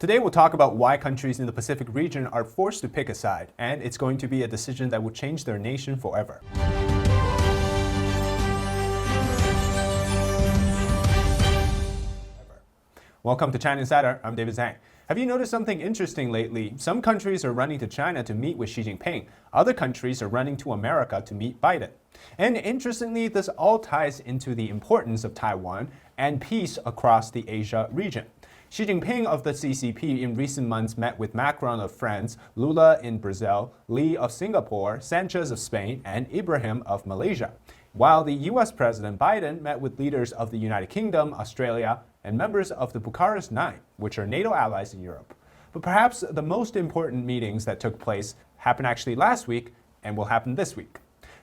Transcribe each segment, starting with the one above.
Today we'll talk about why countries in the Pacific region are forced to pick a side, and it's going to be a decision that will change their nation forever. Welcome to China Insider. I'm David Zhang. Have you noticed something interesting lately? Some countries are running to China to meet with Xi Jinping. Other countries are running to America to meet Biden. And interestingly, this all ties into the importance of Taiwan and peace across the Asia region. Xi Jinping of the CCP in recent months met with Macron of France, Lula in Brazil, Li of Singapore, Sanchez of Spain, and Ibrahim of Malaysia. While the US President Biden met with leaders of the United Kingdom, Australia, and members of the Bucharest Nine, which are NATO allies in Europe. But perhaps the most important meetings that took place happened actually last week and will happen this week.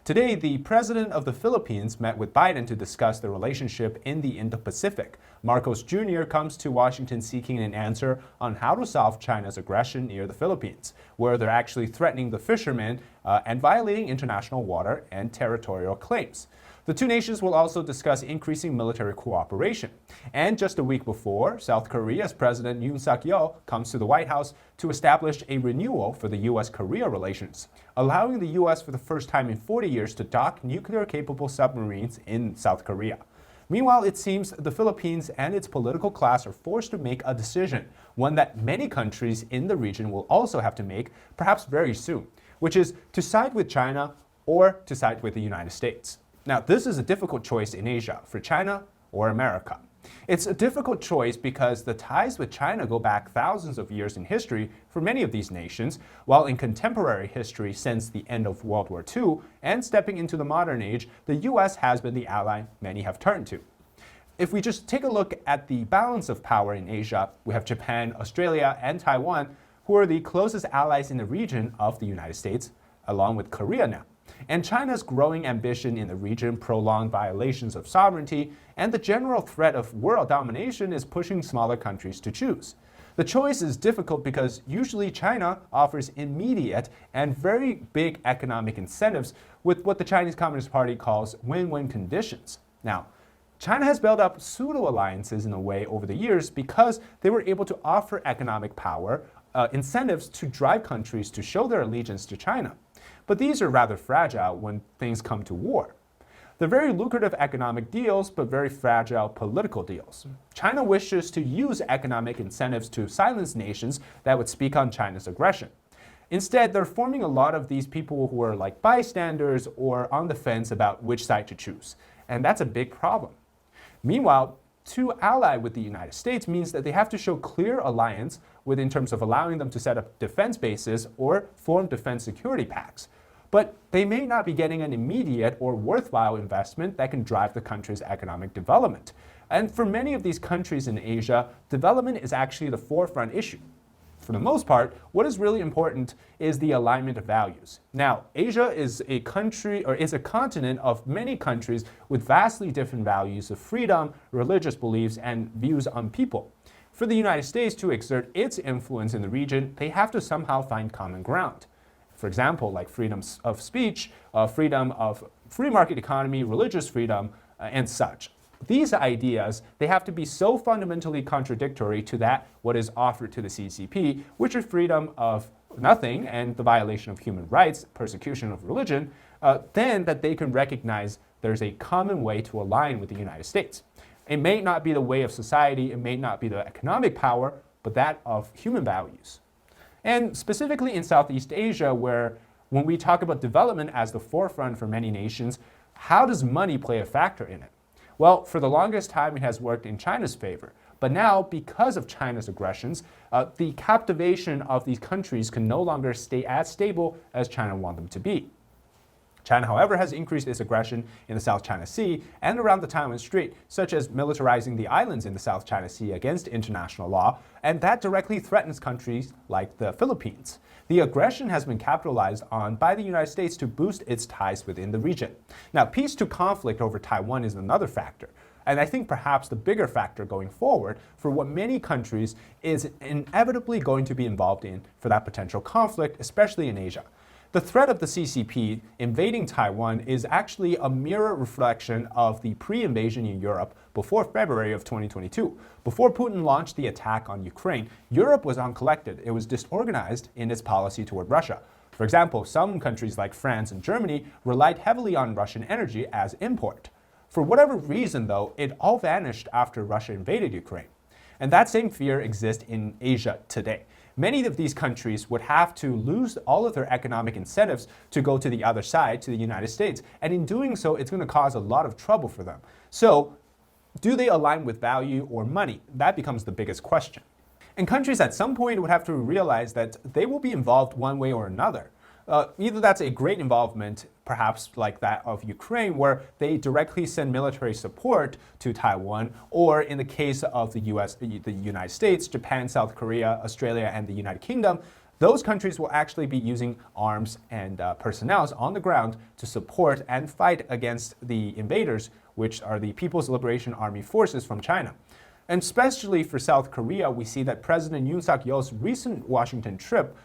Today, the president of the Philippines met with Biden to discuss the relationship in the Indo-Pacific. Marcos Jr. comes to Washington seeking an answer on how to solve China's aggression near the Philippines, where they're actually threatening the fishermen and violating international water and territorial claims. The two nations will also discuss increasing military cooperation. And just a week before, South Korea's President Yoon Suk-yeol comes to the White House to establish a renewal for the U.S.-Korea relations, allowing the U.S. for the first time in 40 years to dock nuclear-capable submarines in South Korea. Meanwhile, it seems the Philippines and its political class are forced to make a decision, one that many countries in the region will also have to make, perhaps very soon, which is to side with China or to side with the United States. Now, this is a difficult choice in Asia for China or America. It's a difficult choice because the ties with China go back thousands of years in history for many of these nations, while in contemporary history since the end of World War II and stepping into the modern age, the US has been the ally many have turned to. If we just take a look at the balance of power in Asia, we have Japan, Australia, and Taiwan, who are the closest allies in the region of the United States, along with Korea now. And China's growing ambition in the region, prolonged violations of sovereignty, and the general threat of world domination is pushing smaller countries to choose. The choice is difficult because usually China offers immediate and very big economic incentives with what the Chinese Communist Party calls win-win conditions. Now, China has built up pseudo-alliances in a way over the years because they were able to offer economic power, incentives to drive countries to show their allegiance to China. But these are rather fragile when things come to war. They're very lucrative economic deals, but very fragile political deals. China wishes to use economic incentives to silence nations that would speak on China's aggression. Instead, they're forming a lot of these people who are like bystanders or on the fence about which side to choose. And that's a big problem. Meanwhile, to ally with the United States means that they have to show clear alliance in terms of allowing them to set up defense bases or form defense security pacts. But they may not be getting an immediate or worthwhile investment that can drive the country's economic development. And for many of these countries in Asia, development is actually the forefront issue. For the most part, what is really important is the alignment of values. Now, Asia is a country or is a continent of many countries with vastly different values of freedom, religious beliefs, and views on people. For the United States to exert its influence in the region, they have to somehow find common ground. For example, like freedom of speech, freedom of free market economy, religious freedom, and such. These ideas, they have to be so fundamentally contradictory to that what is offered to the CCP, which are freedom of nothing and the violation of human rights, persecution of religion, then that they can recognize there's a common way to align with the United States. It may not be the way of society, it may not be the economic power, but that of human values. And specifically in Southeast Asia, where when we talk about development as the forefront for many nations, how does money play a factor in it? Well, for the longest time, it has worked in China's favor. But now, because of China's aggressions, the captivation of these countries can no longer stay as stable as China wants them to be. China, however, has increased its aggression in the South China Sea and around the Taiwan Strait, such as militarizing the islands in the South China Sea against international law, and that directly threatens countries like the Philippines. The aggression has been capitalized on by the United States to boost its ties within the region. Now, peace to conflict over Taiwan is another factor. And I think perhaps the bigger factor going forward for what many countries is inevitably going to be involved in for that potential conflict, especially in Asia. The threat of the CCP invading Taiwan is actually a mirror reflection of the pre-invasion in Europe before February of 2022. Before Putin launched the attack on Ukraine, Europe was uncollected. It was disorganized in its policy toward Russia. For example, some countries like France and Germany relied heavily on Russian energy as import. For whatever reason, though, it all vanished after Russia invaded Ukraine. And that same fear exists in Asia today. Many of these countries would have to lose all of their economic incentives to go to the other side, to the United States. And in doing so, it's going to cause a lot of trouble for them. So, do they align with value or money? That becomes the biggest question. And countries at some point would have to realize that they will be involved one way or another. Either that's a great involvement, perhaps like that of Ukraine, where they directly send military support to Taiwan, or in the case of the United States, Japan, South Korea, Australia, and the United Kingdom, those countries will actually be using arms and personnel on the ground to support and fight against the invaders, which are the People's Liberation Army forces from China. And especially for South Korea, we see that President Yoon Suk-yeol's recent Washington trip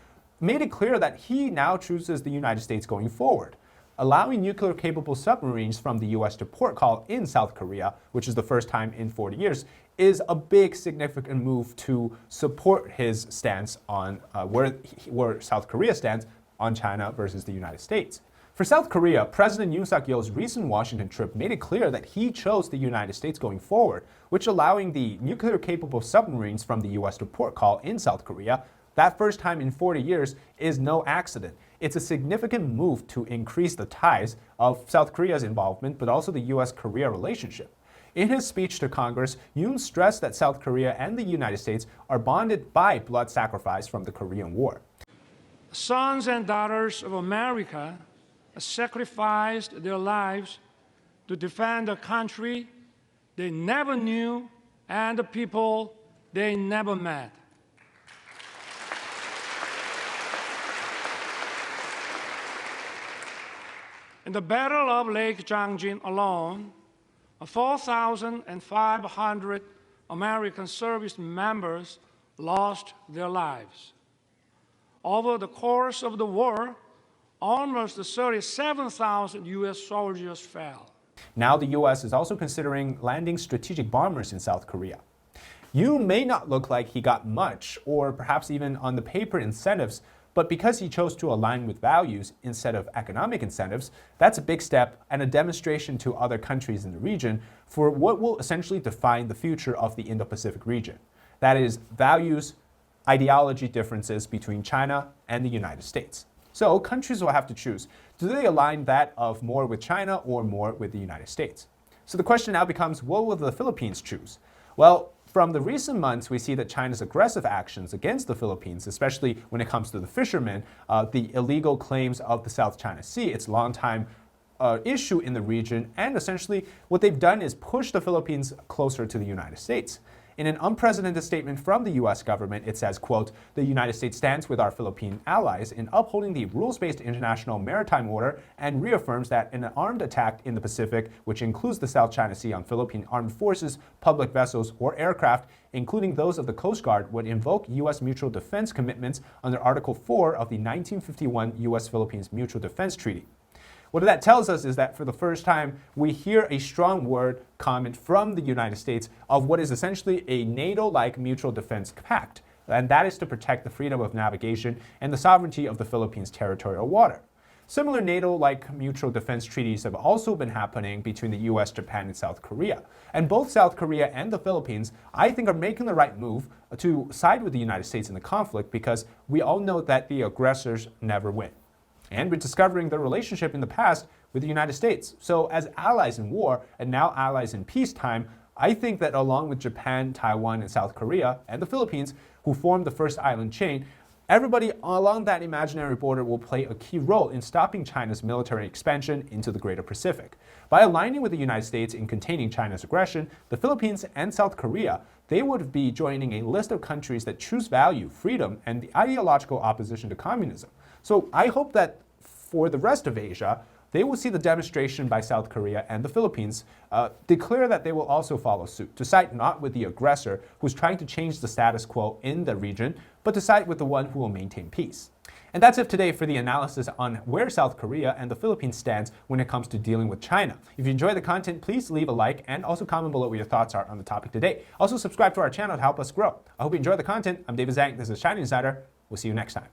made it clear that he now chooses the United States going forward. Allowing nuclear-capable submarines from the U.S. to port call in South Korea, which is the first time in 40 years, is a big, significant move to support his stance on where South Korea stands on China versus the United States. For South Korea, President Yoon Suk-yeol's recent Washington trip made it clear that he chose the United States going forward, which allowing the nuclear-capable submarines from the U.S. to port call in South Korea, that first time in 40 years, is no accident. It's a significant move to increase the ties of South Korea's involvement, but also the U.S.-Korea relationship. In his speech to Congress, Yoon stressed that South Korea and the United States are bonded by blood sacrifice from the Korean War. Sons and daughters of America sacrificed their lives to defend a country they never knew and the people they never met. In the Battle of Lake Zhang alone, 4,500 American service members lost their lives. Over the course of the war, almost 37,000 U.S. soldiers fell. Now the U.S. is also considering landing strategic bombers in South Korea. Yoon may not look like he got much, or perhaps even on the paper incentives, but because he chose to align with values instead of economic incentives, that's a big step and a demonstration to other countries in the region for what will essentially define the future of the Indo-Pacific region. That is, values, ideology differences between China and the United States. So countries will have to choose. Do they align that of more with China or more with the United States? So the question now becomes, what will the Philippines choose? Well, from the recent months, we see that China's aggressive actions against the Philippines, especially when it comes to the fishermen, the illegal claims of the South China Sea, its longtime issue in the region, and essentially what they've done is push the Philippines closer to the United States. In an unprecedented statement from the U.S. government, it says, quote, "The United States stands with our Philippine allies in upholding the rules-based international maritime order and reaffirms that an armed attack in the Pacific, which includes the South China Sea on Philippine armed forces, public vessels, or aircraft, including those of the Coast Guard, would invoke U.S. mutual defense commitments under Article 4 of the 1951 U.S.-Philippines Mutual Defense Treaty." What that tells us is that for the first time, we hear a strong word comment from the United States of what is essentially a NATO-like mutual defense pact, and that is to protect the freedom of navigation and the sovereignty of the Philippines' territorial water. Similar NATO-like mutual defense treaties have also been happening between the U.S., Japan, and South Korea. And both South Korea and the Philippines, I think, are making the right move to side with the United States in the conflict because we all know that the aggressors never win. And we're discovering the relationship in the past with the United States. So as allies in war and now allies in peacetime, I think that along with Japan, Taiwan, and South Korea, and the Philippines, who formed the first island chain, everybody along that imaginary border will play a key role in stopping China's military expansion into the greater Pacific. By aligning with the United States in containing China's aggression, the Philippines and South Korea, they would be joining a list of countries that choose value, freedom, and the ideological opposition to communism. So I hope that for the rest of Asia, they will see the demonstration by South Korea and the Philippines declare that they will also follow suit, to side not with the aggressor who's trying to change the status quo in the region, but to side with the one who will maintain peace. And that's it today for the analysis on where South Korea and the Philippines stands when it comes to dealing with China. If you enjoy the content, please leave a like and also comment below what your thoughts are on the topic today. Also subscribe to our channel to help us grow. I hope you enjoy the content. I'm David Zhang. This is China Insider. We'll see you next time.